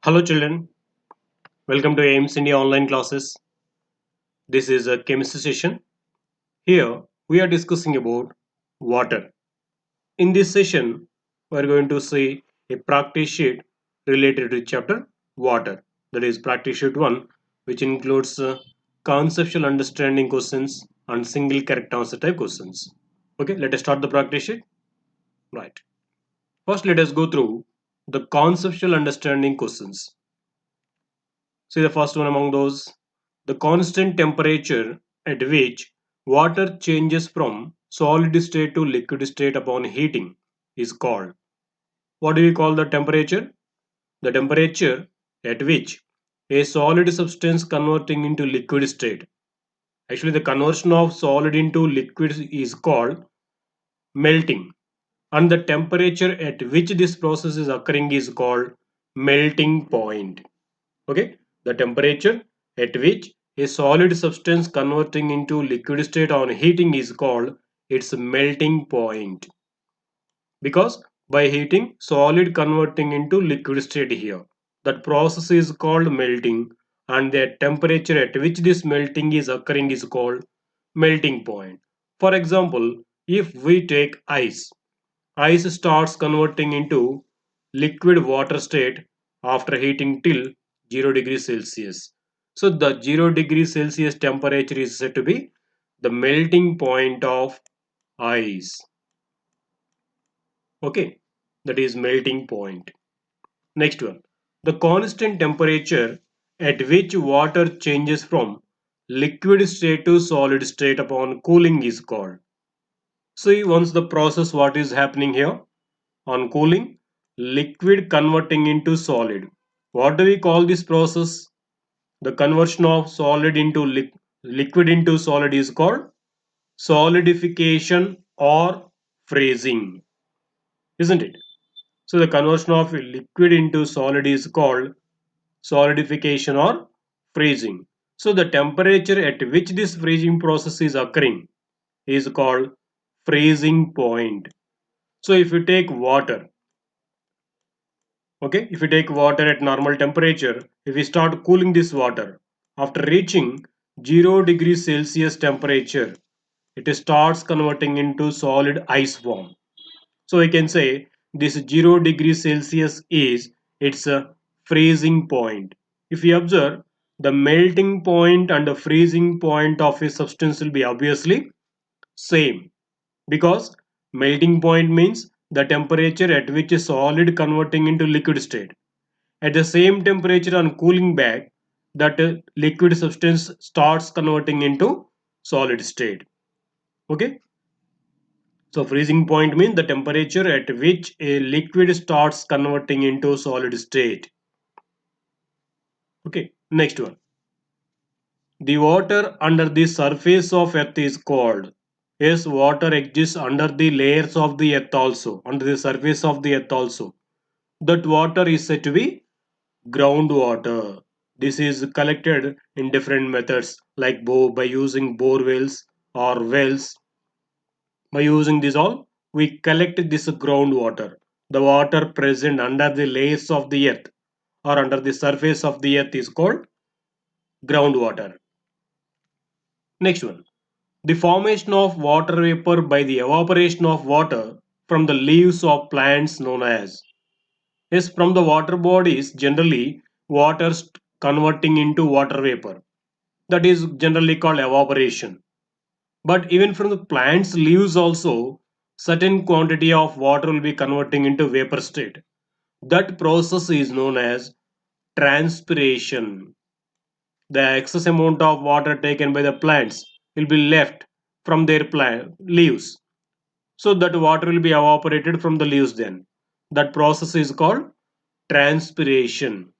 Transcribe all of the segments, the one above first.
Hello children, welcome to AIMS India online classes. This is a chemistry session. Here we are discussing about water. In this session, we are going to see a practice sheet related to chapter water. That is practice sheet 1, which includes conceptual understanding questions and single character answer type questions. Okay, let us start the practice sheet. Right. First, let us go through the conceptual understanding questions. See the first one among those. The constant temperature at which water changes from solid state to liquid state upon heating is called. What do we call the temperature? The temperature at which a solid substance converting into liquid state. Actually, the conversion of solid into liquid is called melting. And the temperature at which this process is occurring is called melting point. Okay, the temperature at which a solid substance converting into liquid state on heating is called its melting point, because by heating solid converting into liquid state here, that process is called melting, and the temperature at which this melting is occurring is called melting point. For example, if we take ice starts converting into liquid water state after heating till 0 degrees Celsius. So the 0 degrees Celsius temperature is said to be the melting point of ice. Okay, that is melting point. Next one, the constant temperature at which water changes from liquid state to solid state upon cooling is called. See once the process what is happening here. On cooling, liquid converting into solid. What do we call this process? The conversion of solid into liquid into solid is called solidification or freezing, isn't it? So the conversion of liquid into solid is called solidification or freezing. So the temperature at which this freezing process is occurring is called freezing point. So if you take water, okay, if you take water at normal temperature, if we start cooling this water, after reaching 0 degrees Celsius temperature, it starts converting into solid ice form. So we can say this 0 degrees Celsius is its freezing point. If we observe, the melting point and the freezing point of a substance will be obviously same, because melting point means the temperature at which a solid converting into liquid state. At the same temperature on cooling back, that liquid substance starts converting into solid state. Okay. So freezing point means the temperature at which a liquid starts converting into solid state. Okay. Next one. The water under the surface of earth is called. Yes, water exists under the layers of the earth also, under the surface of the earth also. That water is said to be groundwater. This is collected in different methods like by using bore wells or wells. By using this all, we collect this groundwater. The water present under the layers of the earth or under the surface of the earth is called groundwater. Next one. The formation of water vapor by the evaporation of water from the leaves of plants known as. Yes, from the water bodies, generally water converting into water vapor. That is generally called evaporation. But even from the plant's leaves also, certain quantity of water will be converting into vapor state. That process is known as transpiration. The excess amount of water taken by the plants will be left from their plant leaves. So that water will be evaporated from the leaves then. That process is called transpiration.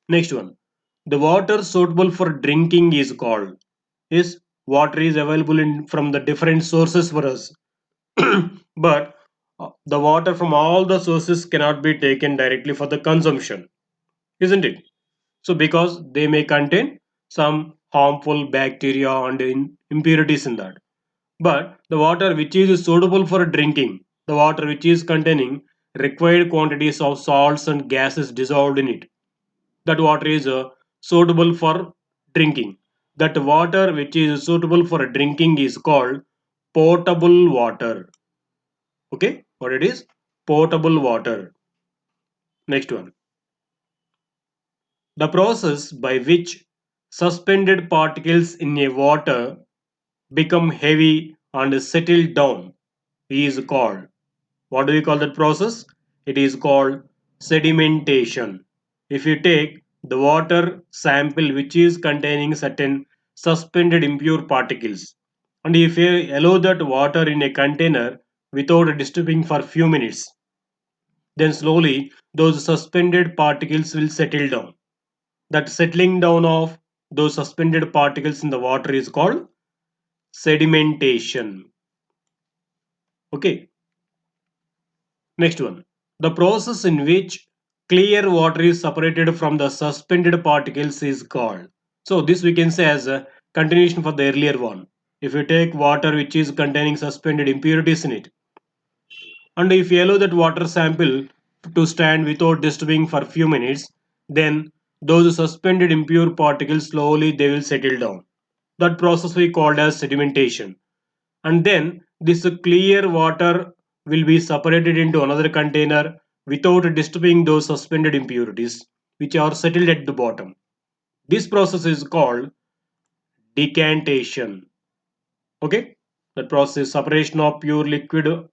Next one. The water suitable for drinking is called. Is water is available from the different sources for us. But the water from all the sources cannot be taken directly for the consumption, isn't it? So because they may contain some harmful bacteria and impurities in that. But the water which is suitable for drinking, the water which is containing required quantities of salts and gases dissolved in it. That water is suitable for drinking. That water which is suitable for drinking is called potable water. Okay, what it is? Potable water. Next one. The process by which suspended particles in a water become heavy and settle down is called. What do we call that process? It is called sedimentation. If you take the water sample which is containing certain suspended impure particles, and if you allow that water in a container without disturbing for few minutes, then slowly those suspended particles will settle down. That settling down of those suspended particles in the water is called sedimentation. Okay, next one. The process in which clear water is separated from the suspended particles is called. So this we can say as a continuation for the earlier one. If you take water which is containing suspended impurities in it, and if you allow that water sample to stand without disturbing for few minutes, then those suspended impure particles slowly they will settle down. That process we called as sedimentation. And then this clear water will be separated into another container without disturbing those suspended impurities which are settled at the bottom. This process is called decantation. Okay, that process separation of pure liquid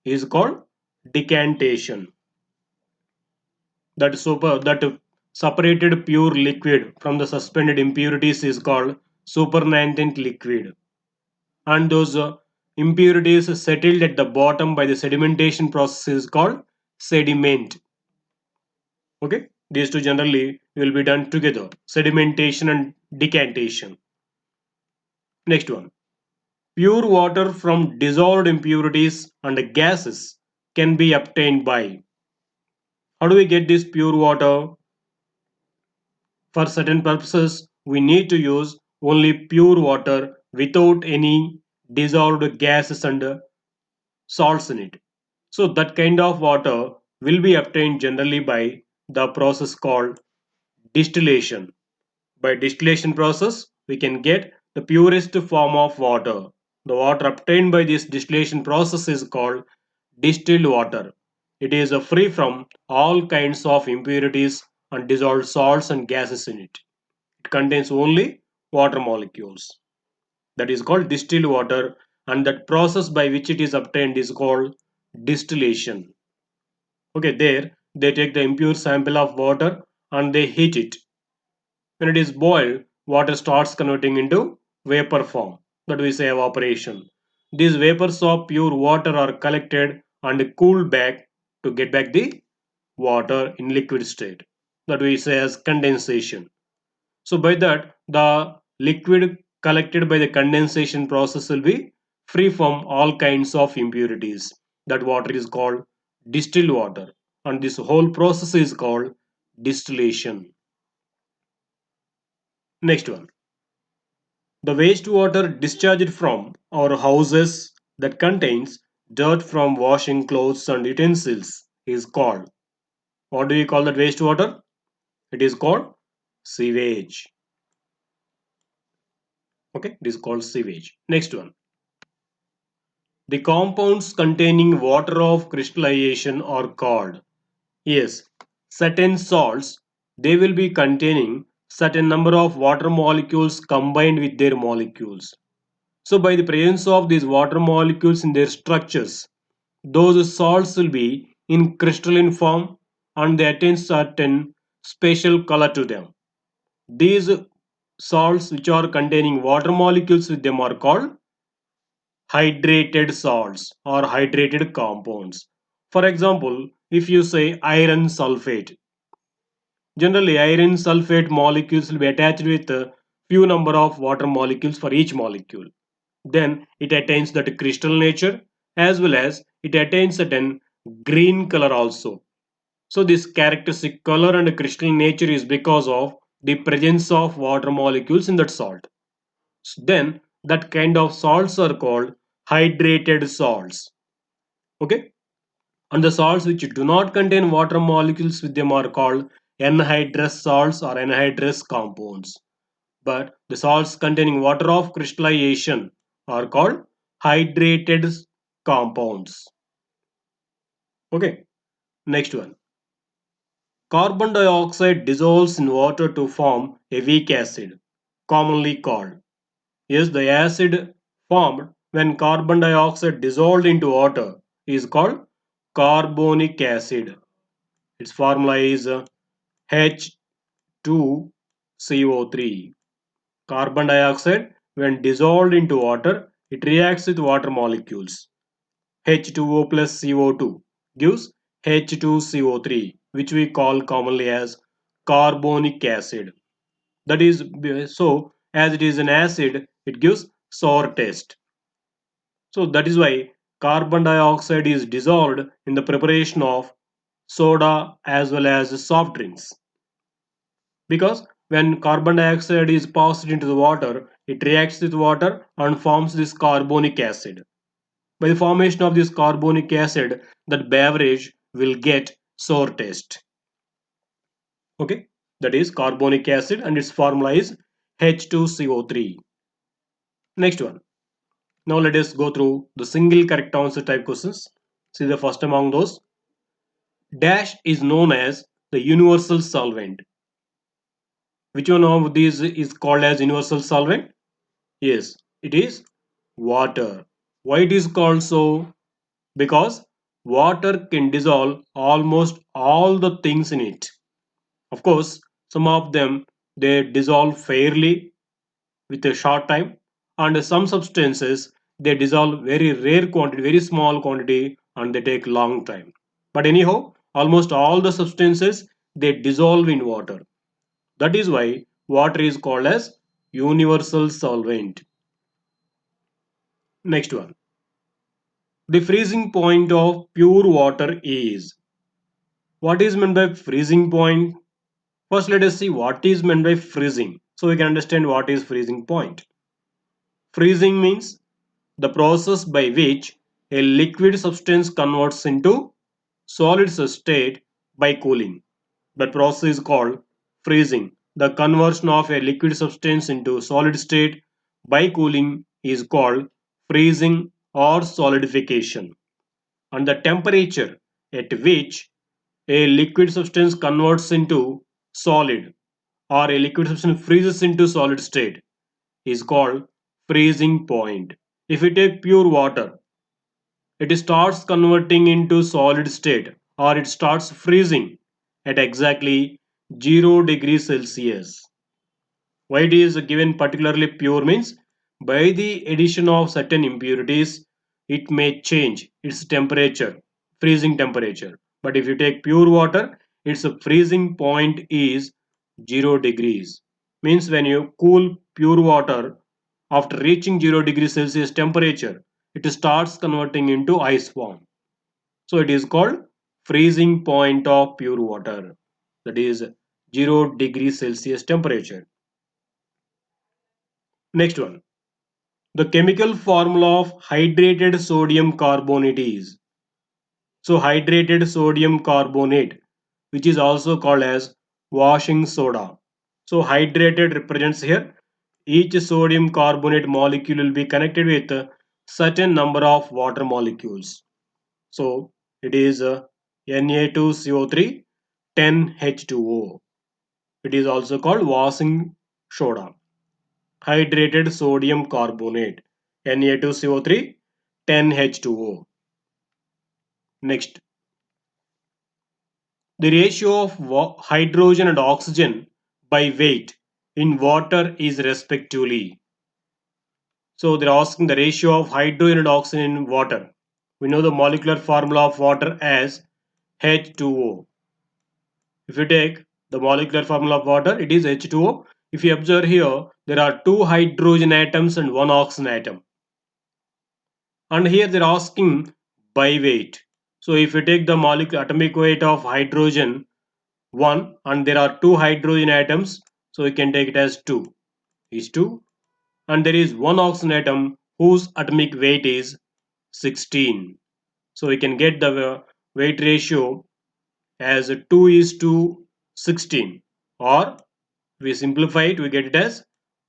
is called decantation. That separated pure liquid from the suspended impurities is called supernatant liquid, and those impurities settled at the bottom by the sedimentation process is called sediment. Okay, these two generally will be done together, sedimentation and decantation. Next one, pure water from dissolved impurities and gases can be obtained by. How do we get this pure water? For certain purposes we need to use only pure water without any dissolved gases and salts in it. So that kind of water will be obtained generally by the process called distillation. By distillation process, we can get the purest form of water. The water obtained by this distillation process is called distilled water. It is free from all kinds of impurities and dissolved salts and gases in it. It contains only water molecules. That is called distilled water, and that process by which it is obtained is called distillation. Okay, there they take the impure sample of water and they heat it. When it is boiled, water starts converting into vapor form, that we say evaporation. These vapors of pure water are collected and cooled back to get back the water in liquid state, that we say as condensation. So by that the liquid collected by the condensation process will be free from all kinds of impurities. That water is called distilled water, and this whole process is called distillation. Next one, the wastewater discharged from our houses that contains dirt from washing clothes and utensils is called. What do we call that wastewater? It is called sewage. Okay, it is called sewage. Next one, the compounds containing water of crystallization are called. Yes, certain salts they will be containing certain number of water molecules combined with their molecules. So by the presence of these water molecules in their structures, those salts will be in crystalline form and they attain certain special color to them. These salts which are containing water molecules with them are called hydrated salts or hydrated compounds. For example, if you say iron sulfate, generally iron sulfate molecules will be attached with a few number of water molecules for each molecule. Then it attains that crystal nature as well as it attains certain green color also. So this characteristic color and crystal nature is because of the presence of water molecules in that salt. Then that kind of salts are called hydrated salts. Okay, And the salts which do not contain water molecules with them are called anhydrous salts or anhydrous compounds. But the salts containing water of crystallization are called hydrated compounds. Okay, next one. Carbon dioxide dissolves in water to form a weak acid, commonly called. Yes, the acid formed when carbon dioxide dissolved into water is called carbonic acid. Its formula is H2CO3. Carbon dioxide, when dissolved into water, it reacts with water molecules. H2O plus CO2 gives H2CO3, which we call commonly as carbonic acid. That is so, as it is an acid, it gives sour taste. So that is why carbon dioxide is dissolved in the preparation of soda as well as soft drinks. Because when carbon dioxide is passed into the water, it reacts with water and forms this carbonic acid. By the formation of this carbonic acid, that beverage will get sour taste. Okay, that is carbonic acid and its formula is H2CO3. Next one. Now let us go through the single correct answer type questions. See the first among those. Dash is known as the universal solvent. Which one of these is called as universal solvent? Yes, it is water. Why it is called so? Because water can dissolve almost all the things in it. Of course, some of them they dissolve fairly with a short time, and some substances they dissolve very rare quantity, very small quantity, and they take long time. But anyhow, almost all the substances they dissolve in water. That is why water is called as universal solvent. Next one. The freezing point of pure water is. What is meant by freezing point? First, let us see what is meant by freezing so we can understand what is freezing point. Freezing means the process by which a liquid substance converts into solid state by cooling. That process is called freezing. The conversion of a liquid substance into solid state by cooling is called freezing or solidification. And the temperature at which a liquid substance converts into solid or a liquid substance freezes into solid state is called freezing point. If we take pure water, it starts converting into solid state or it starts freezing at exactly 0 degrees Celsius. Why it is given particularly pure means by the addition of certain impurities it may change its temperature, freezing temperature. But if you take pure water, its freezing point is 0 degrees. Means when you cool pure water after reaching 0 degrees Celsius temperature, it starts converting into ice form. So it is called freezing point of pure water. That is 0 degrees Celsius temperature. Next one. The chemical formula of hydrated sodium carbonate is. So hydrated sodium carbonate, which is also called as washing soda. So hydrated represents here each sodium carbonate molecule will be connected with a certain number of water molecules. So it is Na2CO3 10H2O. It is also called washing soda. Hydrated sodium carbonate Na2CO3 10H2O. Next, the ratio of hydrogen and oxygen by weight in water is respectively. So they're asking the ratio of hydrogen and oxygen in water. We know the molecular formula of water as H2O. If you take the molecular formula of water, it is H2O. If you observe here, there are two hydrogen atoms and one oxygen atom. And here they're asking by weight. So if you take the molecular atomic weight of hydrogen 1 and there are two hydrogen atoms, so we can take it as 2 is 2, and there is one oxygen atom whose atomic weight is 16. So we can get the weight ratio as 2 is to 16, or we simplify it, we get it as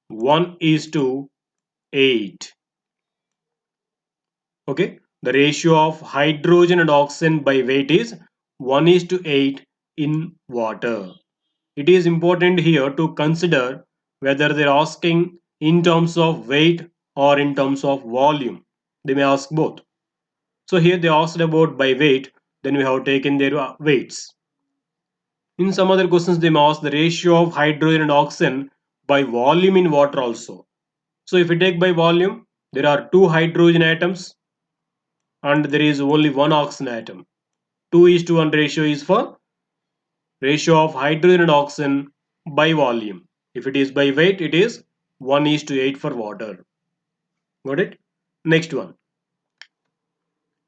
1 is to 8. Okay, the ratio of hydrogen and oxygen by weight is 1 is to 8 in water. It is important here to consider whether they're asking in terms of weight or in terms of volume. They may ask both. So here they asked about by weight, then we have taken their weights. In some other questions, they may ask the ratio of hydrogen and oxygen by volume in water also. So if we take by volume, there are two hydrogen atoms and there is only one oxygen atom. 2 is to 1 ratio is for ratio of hydrogen and oxygen by volume. If it is by weight, it is 1 is to 8 for water. Got it? Next one.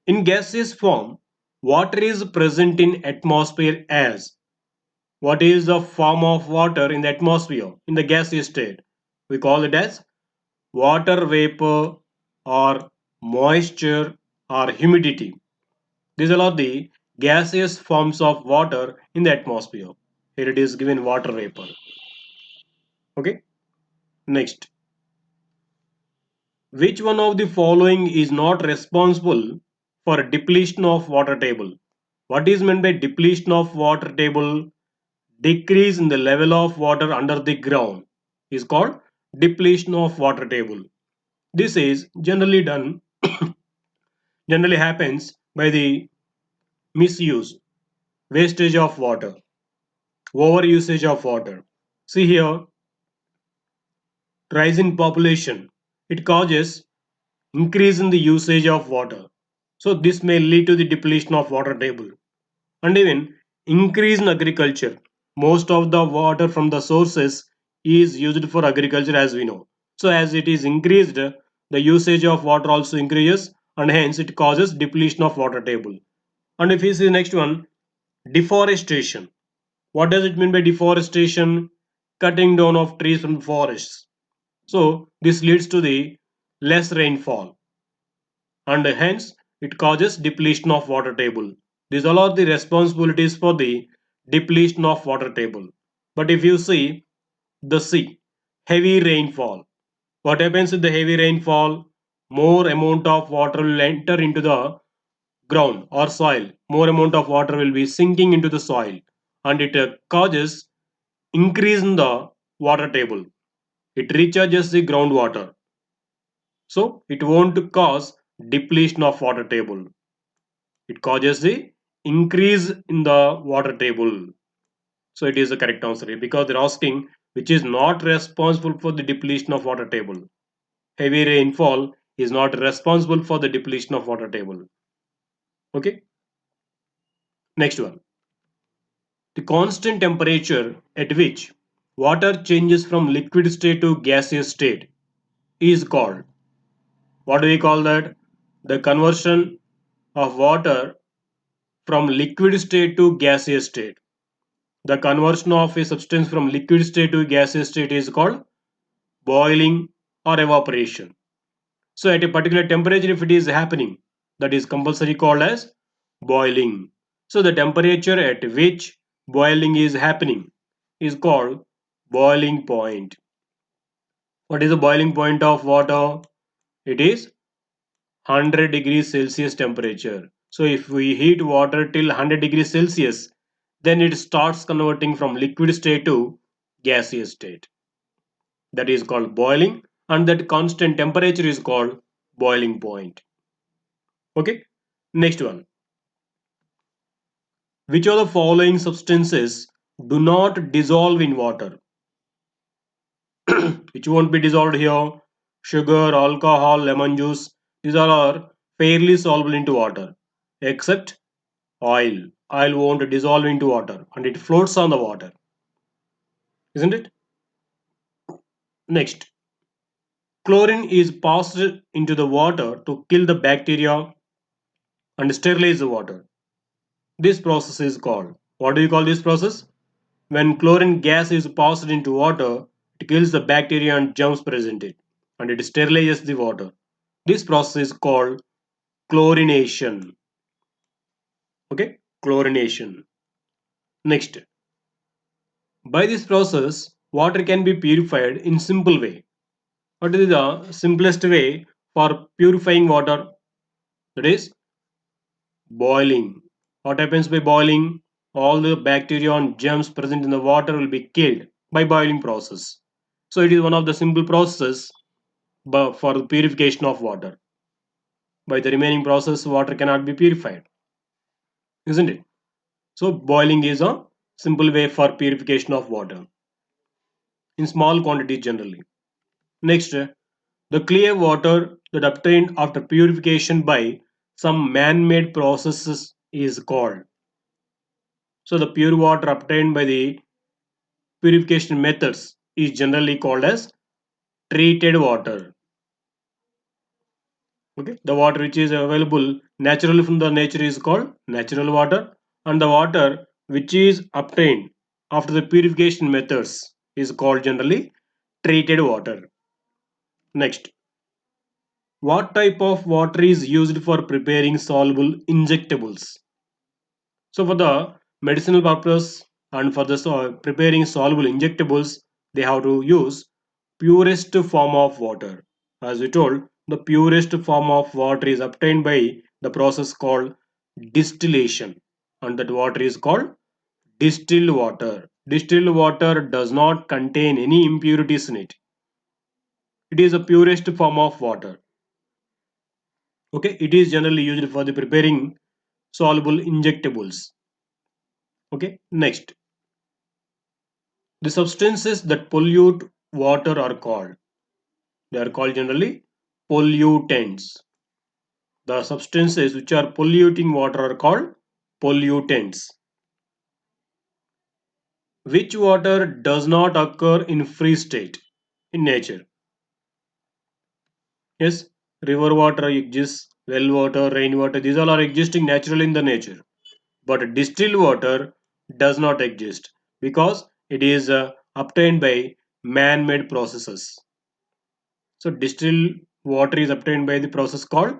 In gaseous form, water is present in atmosphere as. What is the form of water in the atmosphere in the gaseous state? We call it as water vapor or moisture or humidity. These are all the gaseous forms of water in the atmosphere. Here it is given water vapor. Okay. Next. Which one of the following is not responsible for depletion of water table? What is meant by depletion of water table? Decrease in the level of water under the ground is called depletion of water table. This is generally done, generally happens by the misuse, wastage of water, overusage of water. See here, rise in population. It causes increase in the usage of water. So this may lead to the depletion of water table. And even increase in agriculture. Most of the water from the sources is used for agriculture as we know. So as it is increased, the usage of water also increases and hence it causes depletion of water table. And if you see the next one, deforestation. What does it mean by deforestation? Cutting down of trees from forests. So this leads to the less rainfall and hence it causes depletion of water table. These all are the responsibilities for the depletion of water table. But if you see the sea, heavy rainfall, what happens with the heavy rainfall? More amount of water will enter into the ground or soil. More amount of water will be sinking into the soil and it causes increase in the water table. It recharges the groundwater. So it won't cause depletion of water table. It causes the increase in the water table. So it is the correct answer here because they're asking which is not responsible for the depletion of water table. Heavy rainfall is not responsible for the depletion of water table. Okay. Next one. The constant temperature at which water changes from liquid state to gaseous state is called. What do we call that? The conversion of water from liquid state to gaseous state. The conversion of a substance from liquid state to gaseous state is called boiling or evaporation. So at a particular temperature if it is happening, that is compulsory called as boiling. So the temperature at which boiling is happening is called boiling point. What is the boiling point of water? It is 100 degrees Celsius temperature. So if we heat water till 100 degrees Celsius, then it starts converting from liquid state to gaseous state. That is called boiling and that constant temperature is called boiling point. Okay. Next one. Which of the following substances do not dissolve in water? Which won't be dissolved here? Sugar, alcohol, lemon juice. These all are fairly soluble into water except oil. Oil won't dissolve into water and it floats on the water. Isn't it? Next. Chlorine is passed into the water to kill the bacteria and sterilize the water. This process is called. What do you call this process? When chlorine gas is passed into water, it kills the bacteria and germs present in it and it sterilizes the water. This process is called chlorination. Okay, chlorination. Next, by this process, water can be purified in simple way. What is the simplest way for purifying water? That is boiling. What happens by boiling? All the bacteria and germs present in the water will be killed by boiling process. So it is one of the simple processes for the purification of water. By the remaining process, water cannot be purified, isn't it? So boiling is a simple way for purification of water in small quantities generally. Next, the clear water that obtained after purification by some man-made processes is called. So the pure water obtained by the purification methods is generally called as treated water. Okay, the water which is available naturally from the nature is called natural water, and the water which is obtained after the purification methods is called generally treated water. Next, what type of water is used for preparing soluble injectables? So for the medicinal purpose and for the preparing soluble injectables, they have to use purest form of water. As we told, the purest form of water is obtained by the process called distillation, and that water is called distilled water. Distilled water does not contain any impurities in it. It is the purest form of water. Okay, it is generally used for the preparing soluble injectables. Okay, next, the substances that pollute water are called. They are called generally pollutants. The substances which are polluting water are called pollutants. Which water does not occur in free state in nature? Yes, river water exists, well water, rainwater, these all are existing naturally in the nature. But distilled water does not exist because it is obtained by man-made processes. So distilled water is obtained by the process called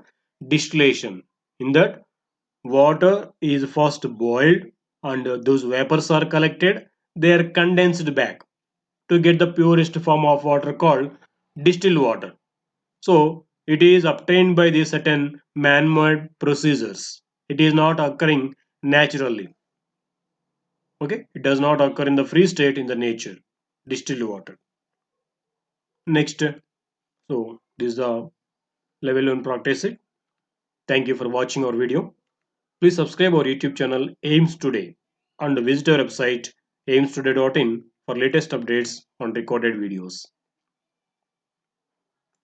distillation. In that, water is first boiled and those vapors are collected. They are condensed back to get the purest form of water called distilled water. So it is obtained by the certain man-made procedures. It is not occurring naturally. Okay, it does not occur in the free state in the nature. Distilled water. Next, so this is the level 1 practice. Thank you for watching our video. Please subscribe our YouTube channel AIMS Today and visit our website aimstoday.in for latest updates on recorded videos.